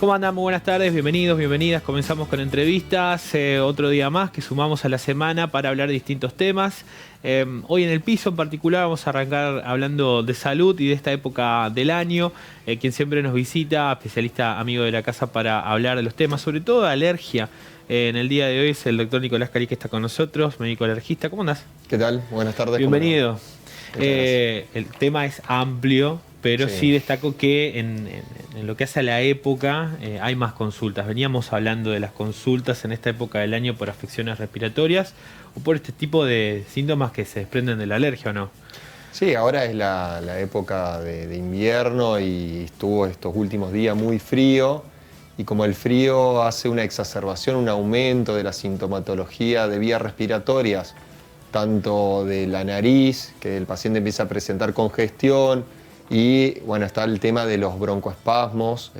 ¿Cómo andan? Muy buenas tardes, bienvenidos, bienvenidas. Comenzamos con entrevistas, otro día más que sumamos a la semana para hablar de distintos temas. Hoy en el piso en particular vamos a arrancar hablando de salud y de esta época del año. Quien siempre nos visita, especialista amigo de la casa para hablar de los temas, sobre todo de alergia. En el día de hoy es el doctor Nicolás Cari que está con nosotros, médico alergista. ¿Cómo andás? ¿Qué tal? Buenas tardes. Bienvenido. El tema es amplio, pero sí destaco que en lo que hace a la época hay más consultas. Veníamos hablando de las consultas en esta época del año por afecciones respiratorias o por este tipo de síntomas que se desprenden de la alergia, ¿o no? Sí, ahora es la época de invierno y estuvo estos últimos días muy frío. Y como el frío hace una exacerbación, un aumento de la sintomatología de vías respiratorias, tanto de la nariz, que el paciente empieza a presentar congestión, y bueno, está el tema de los broncoespasmos.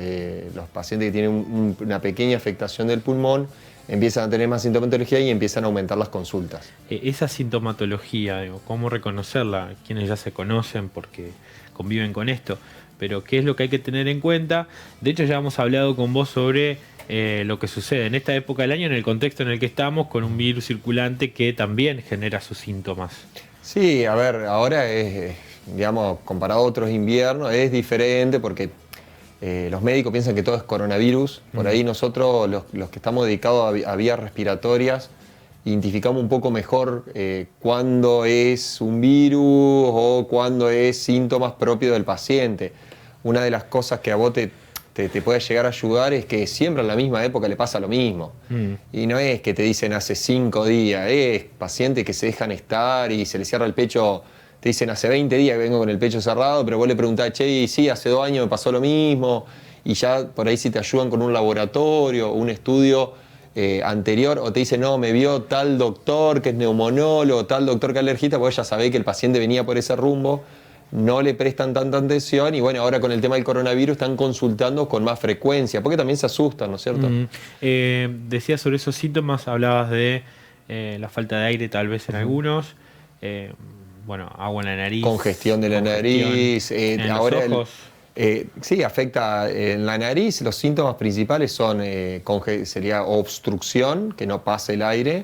Los pacientes que tienen una pequeña afectación del pulmón empiezan a tener más sintomatología y empiezan a aumentar las consultas. Esa sintomatología, ¿cómo reconocerla? Quienes ya se conocen porque conviven con esto, pero ¿qué es lo que hay que tener en cuenta? De hecho, ya hemos hablado con vos sobre lo que sucede en esta época del año, en el contexto en el que estamos, con un virus circulante que también genera sus síntomas. Sí, a ver, ahora es, digamos, comparado a otros inviernos, es diferente porque los médicos piensan que todo es coronavirus. Por ahí nosotros, los que estamos dedicados a vías respiratorias, identificamos un poco mejor cuándo es un virus o cuándo es síntomas propios del paciente. Una de las cosas que a vos te puede llegar a ayudar es que siempre en la misma época le pasa lo mismo. Y no es que te dicen hace 5 días, es pacientes que se dejan estar y se les cierra el pecho. Te dicen hace 20 días que vengo con el pecho cerrado, pero vos le preguntás, che, y sí, hace 2 años me pasó lo mismo. Y ya por ahí si te ayudan con un laboratorio, un estudio anterior, o te dicen, no, me vio tal doctor que es neumonólogo, tal doctor que es alergista, porque ya sabés que el paciente venía por ese rumbo. No le prestan tanta atención y bueno, ahora con el tema del coronavirus están consultando con más frecuencia, porque también se asustan, ¿no es cierto? Decías sobre esos síntomas, hablabas de la falta de aire tal vez en algunos, bueno, agua en la nariz. Congestión de la nariz. En ahora los ojos. Sí, afecta en la nariz. Los síntomas principales son, sería obstrucción, que no pase el aire,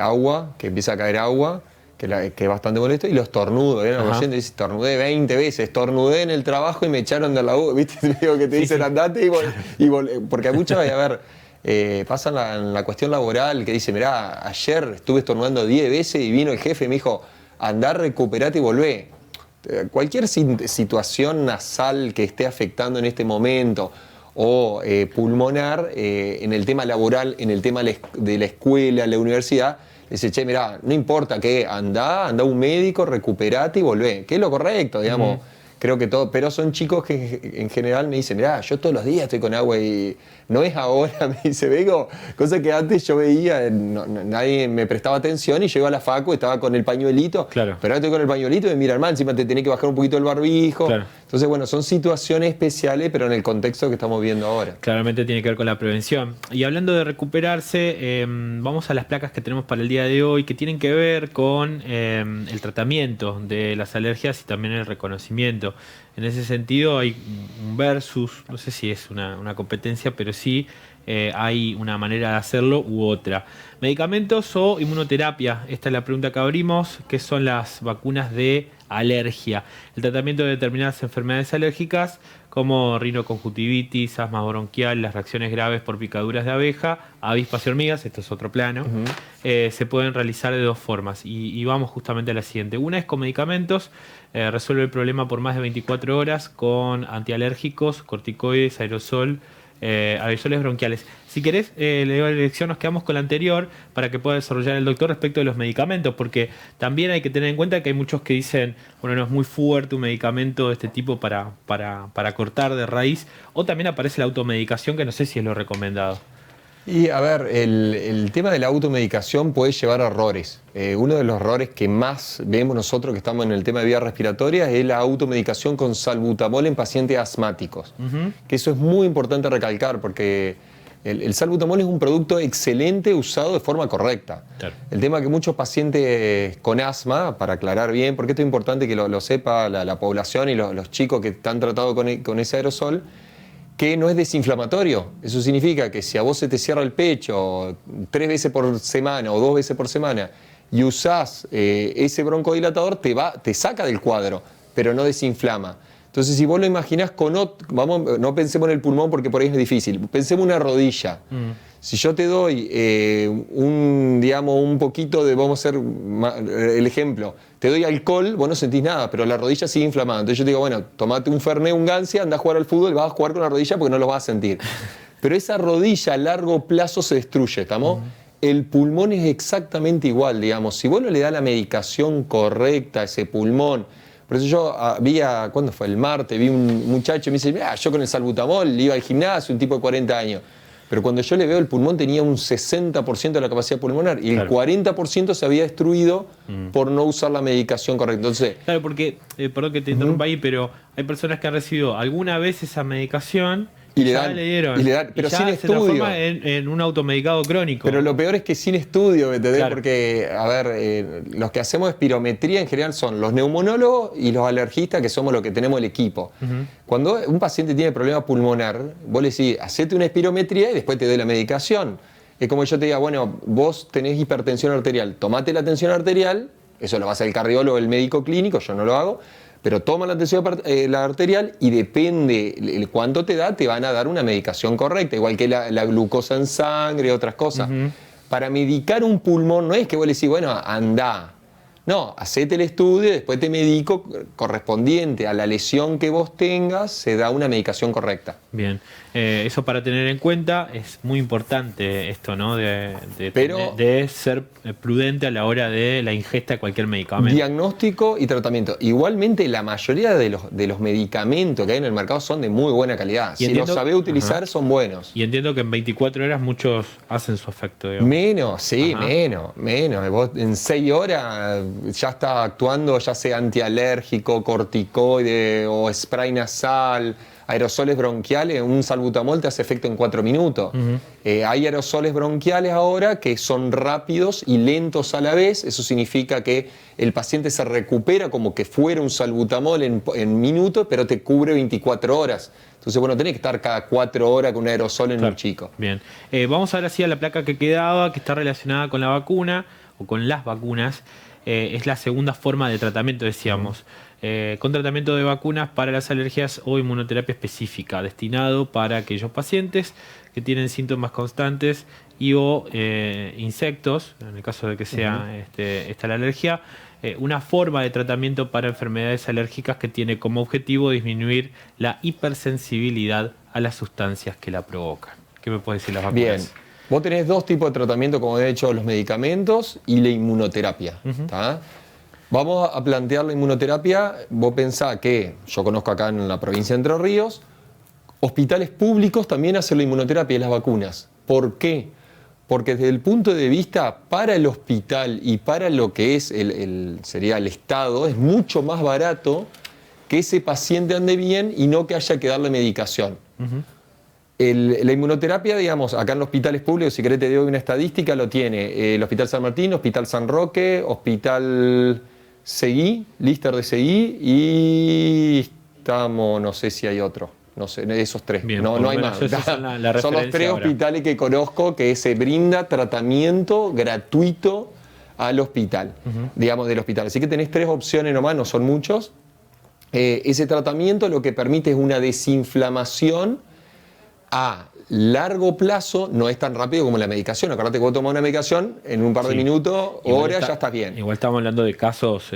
agua, que empieza a caer agua, que es bastante molesto, y los estornudos. Los pacientes dicen, estornudé 20 veces, estornudé en el trabajo y me echaron de la U. ¿Viste? Digo que te dicen andate porque hay muchas, a ver, pasa en la cuestión laboral que dice, mirá, ayer estuve estornudando 10 veces y vino el jefe y me dijo, andá, recuperate y volvé. Cualquier situación nasal que esté afectando en este momento o pulmonar, en el tema laboral, en el tema de la escuela, la universidad, dice, che, mirá, no importa que andá a un médico, recuperate y volvé, que es lo correcto, digamos. Creo que todo, pero son chicos que en general me dicen, mirá, yo todos los días estoy con agua y no es ahora, me dice, vengo, cosa que antes yo veía, nadie me prestaba atención y llego a la facu y estaba con el pañuelito, claro. Pero ahora estoy con el pañuelito y me miran mal, encima te tenés que bajar un poquito el barbijo. Claro. Entonces, bueno, son situaciones especiales, pero en el contexto que estamos viendo ahora. Claramente tiene que ver con la prevención. Y hablando de recuperarse, vamos a las placas que tenemos para el día de hoy, que tienen que ver con el tratamiento de las alergias y también el reconocimiento. En ese sentido hay un versus, no sé si es una competencia, pero sí hay una manera de hacerlo u otra. ¿Medicamentos o inmunoterapia? Esta es la pregunta que abrimos. ¿Qué son las vacunas de alergia? El tratamiento de determinadas enfermedades alérgicas como rinoconjuntivitis, asma bronquial, las reacciones graves por picaduras de abeja, avispas y hormigas, esto es otro plano, se pueden realizar de 2 formas. Y vamos justamente a la siguiente. Una es con medicamentos, resuelve el problema por más de 24 horas con antialérgicos, corticoides, aerosoles bronquiales. Si querés, le doy la dirección, nos quedamos con la anterior para que pueda desarrollar el doctor respecto de los medicamentos, porque también hay que tener en cuenta que hay muchos que dicen, bueno, no es muy fuerte un medicamento de este tipo para cortar de raíz, o también aparece la automedicación, que no sé si es lo recomendado. Y a ver, el tema de la automedicación puede llevar a errores. Uno de los errores que más vemos nosotros que estamos en el tema de vías respiratorias es la automedicación con salbutamol en pacientes asmáticos. Que eso es muy importante recalcar porque el salbutamol es un producto excelente usado de forma correcta. Claro. El tema es que muchos pacientes con asma, para aclarar bien, porque esto es importante que lo sepa la población y los chicos que están tratados con ese aerosol, que no es desinflamatorio. Eso significa que si a vos se te cierra el pecho 3 veces por semana o 2 veces por semana y usás ese broncodilatador, te saca del cuadro, pero no desinflama. Entonces, si vos lo imaginás no pensemos en el pulmón porque por ahí es difícil, pensemos en una rodilla. Si yo te doy un poquito de, vamos a hacer el ejemplo, te doy alcohol, vos no sentís nada, pero la rodilla sigue inflamada. Entonces yo te digo, bueno, tomate un Fernet, un Gancia, anda a jugar al fútbol, vas a jugar con la rodilla porque no lo vas a sentir. Pero esa rodilla a largo plazo se destruye, ¿estamos? El pulmón es exactamente igual, digamos. Si vos no le das la medicación correcta a ese pulmón. Por eso yo ¿cuándo fue? El martes, vi un muchacho y me dice, mira, yo con el salbutamol iba al gimnasio, un tipo de 40 años. Pero cuando yo le veo el pulmón tenía un 60% de la capacidad pulmonar y el 40% se había destruido por no usar la medicación correcta. Entonces, claro, porque, perdón que te interrumpa ahí, pero hay personas que han recibido alguna vez esa medicación y ya le dieron, pero ya sin se estudio. transforma en un automedicado crónico. Pero lo peor es que sin estudio, ¿me entendés? Claro. Porque, a ver, los que hacemos espirometría en general son los neumonólogos y los alergistas, que somos los que tenemos el equipo. Cuando un paciente tiene problema pulmonar, vos le decís, hacete una espirometría y después te doy la medicación. Es como yo te diga, bueno, vos tenés hipertensión arterial, tomate la tensión arterial, eso lo va a hacer el cardiólogo, el médico clínico, yo no lo hago, pero toma la tensión la arterial y depende cuánto te da, te van a dar una medicación correcta, igual que la glucosa en sangre y otras cosas. Para medicar un pulmón no es que vos le decís, bueno, andá. No, hacete el estudio, después te medico correspondiente a la lesión que vos tengas, se da una medicación correcta. Bien, eso para tener en cuenta es muy importante esto, ¿no? De ser prudente a la hora de la ingesta de cualquier medicamento. Diagnóstico y tratamiento. Igualmente la mayoría de los medicamentos que hay en el mercado son de muy buena calidad. Si los sabés utilizar son buenos. Y entiendo que en 24 horas muchos hacen su efecto, digamos. Menos, sí, menos. Vos en 6 horas ya está actuando ya sea antialérgico, corticoide o spray nasal, aerosoles bronquiales. Un salbutamol te hace efecto en 4 minutos. Hay aerosoles bronquiales ahora que son rápidos y lentos a la vez. Eso significa que el paciente se recupera como que fuera un salbutamol en minutos, pero te cubre 24 horas. Entonces, bueno, tenés que estar cada 4 horas con un aerosol en un chico. Bien. Vamos ahora sí a la placa que quedaba, que está relacionada con la vacuna o con las vacunas. Es la segunda forma de tratamiento, decíamos. Con tratamiento de vacunas para las alergias o inmunoterapia específica, destinado para aquellos pacientes que tienen síntomas constantes y o insectos, en el caso de que sea esta la alergia, una forma de tratamiento para enfermedades alérgicas que tiene como objetivo disminuir la hipersensibilidad a las sustancias que la provocan. ¿Qué me puedes decir las vacunas? Bien. Vos tenés 2 tipos de tratamiento, como he dicho, los medicamentos y la inmunoterapia. Vamos a plantear la inmunoterapia. Vos pensás que, yo conozco acá en la provincia de Entre Ríos, hospitales públicos también hacen la inmunoterapia y las vacunas. ¿Por qué? Porque desde el punto de vista para el hospital y para lo que es sería el Estado, es mucho más barato que ese paciente ande bien y no que haya que darle medicación. La inmunoterapia, digamos, acá en los hospitales públicos, si querés te doy una estadística, lo tiene el Hospital San Martín, Hospital San Roque, Hospital Seguí, Lister de Seguí y estamos, no sé si hay otro, no sé, esos 3, bien, no hay más. Son los 3 ahora. Hospitales que conozco que se brinda tratamiento gratuito al hospital, digamos, del hospital. Así que tenés 3 opciones nomás, no son muchos. Ese tratamiento lo que permite es una desinflamación a largo plazo, no es tan rápido como la medicación. Acordate que vos tomás una medicación, en un par de minutos, horas, ya estás bien. Igual estamos hablando de casos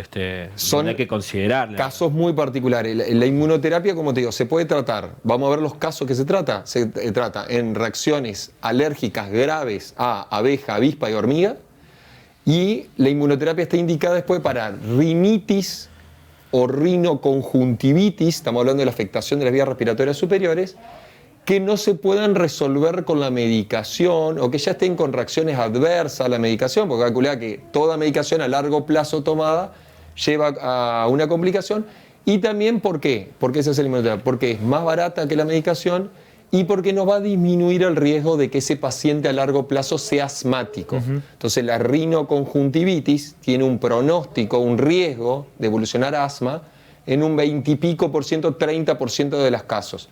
donde hay que considerar. Casos muy particulares. La inmunoterapia, como te digo, se puede tratar. Vamos a ver los casos que se trata. Se trata en reacciones alérgicas graves a abeja, avispa y hormiga. Y la inmunoterapia está indicada después para rinitis o rinoconjuntivitis, estamos hablando de la afectación de las vías respiratorias superiores, que no se puedan resolver con la medicación o que ya estén con reacciones adversas a la medicación, porque calculá que toda medicación a largo plazo tomada lleva a una complicación. Y también, ¿por qué? Porque esa es la inmunoterapia, porque es más barata que la medicación y porque no va a disminuir el riesgo de que ese paciente a largo plazo sea asmático. Entonces la rinoconjuntivitis tiene un pronóstico, un riesgo de evolucionar a asma en un 20 y pico %, 30% de los casos.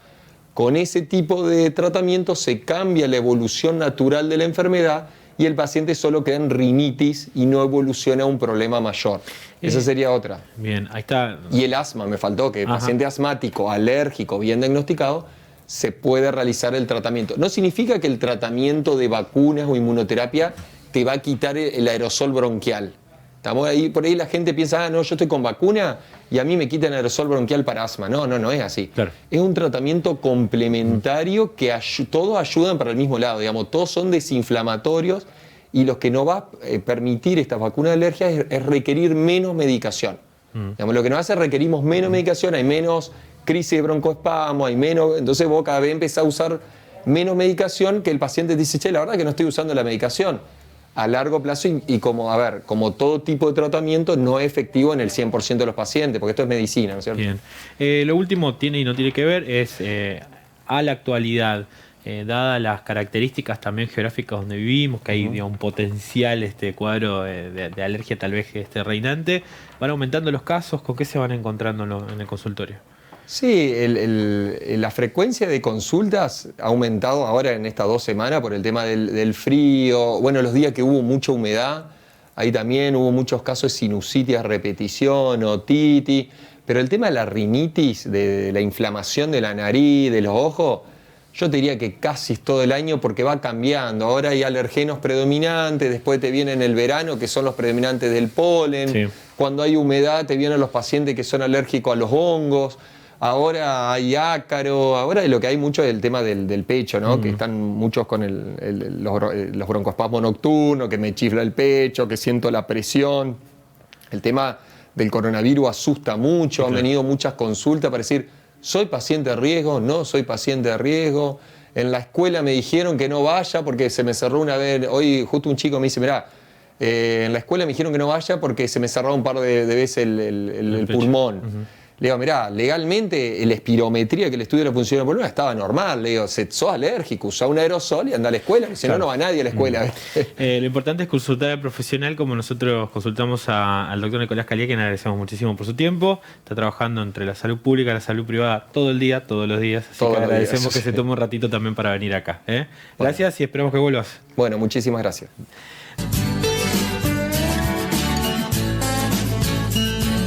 Con ese tipo de tratamiento se cambia la evolución natural de la enfermedad y el paciente solo queda en rinitis y no evoluciona a un problema mayor. Esa sería otra. Bien, ahí está. Y el asma, me faltó, que el paciente asmático, alérgico, bien diagnosticado, se puede realizar el tratamiento. No significa que el tratamiento de vacunas o inmunoterapia te va a quitar el aerosol bronquial. Estamos ahí, por ahí la gente piensa, no, yo estoy con vacuna y a mí me quitan aerosol bronquial para asma. No es así. Claro. Es un tratamiento complementario que todos ayudan para el mismo lado, digamos, todos son desinflamatorios y lo que nos va a permitir esta vacuna de alergia es requerir menos medicación. Digamos, lo que nos hace es requerimos menos medicación, hay menos crisis de broncoespasmo, hay menos, entonces vos cada vez empezás a usar menos medicación que el paciente dice, che, la verdad que no estoy usando la medicación. A largo plazo y como, como todo tipo de tratamiento no es efectivo en el 100% de los pacientes, porque esto es medicina, ¿no es cierto? Bien. Lo último tiene y no tiene que ver es a la actualidad, dadas las características también geográficas donde vivimos, que hay digamos, un potencial cuadro de alergia tal vez reinante, van aumentando los casos. ¿Con qué se van encontrando en el consultorio? Sí, la frecuencia de consultas ha aumentado ahora en estas 2 semanas por el tema del frío. Bueno, los días que hubo mucha humedad, ahí también hubo muchos casos de sinusitis a repetición, otitis. Pero el tema de la rinitis, de la inflamación de la nariz, de los ojos, yo te diría que casi todo el año porque va cambiando. Ahora hay alergenos predominantes, después te viene en el verano que son los predominantes del polen. Sí. Cuando hay humedad te vienen los pacientes que son alérgicos a los hongos. Ahora hay ácaro, ahora lo que hay mucho es el tema del pecho, ¿no? Que están muchos con los broncoespasmos nocturnos, que me chifla el pecho, que siento la presión. El tema del coronavirus asusta mucho, Claro. Han venido muchas consultas para decir, ¿soy paciente de riesgo? No soy paciente de riesgo. En la escuela me dijeron que no vaya porque se me cerró una vez, hoy justo un chico me dice, mirá, en la escuela me dijeron que no vaya porque se me cerró un par de veces el pulmón. Le digo, mirá, legalmente la espirometría que el estudio de la función del pulmón estaba normal. Le digo, sos alérgico, usa un aerosol y anda a la escuela, si no, no va nadie a la escuela. Lo importante es consultar al profesional como nosotros consultamos al doctor Nicolás Calía, quien agradecemos muchísimo por su tiempo. Está trabajando entre la salud pública y la salud privada todo el día, todos los días. Así que agradecemos que se tome un ratito también para venir acá. Gracias y esperamos que vuelvas. Bueno, muchísimas gracias.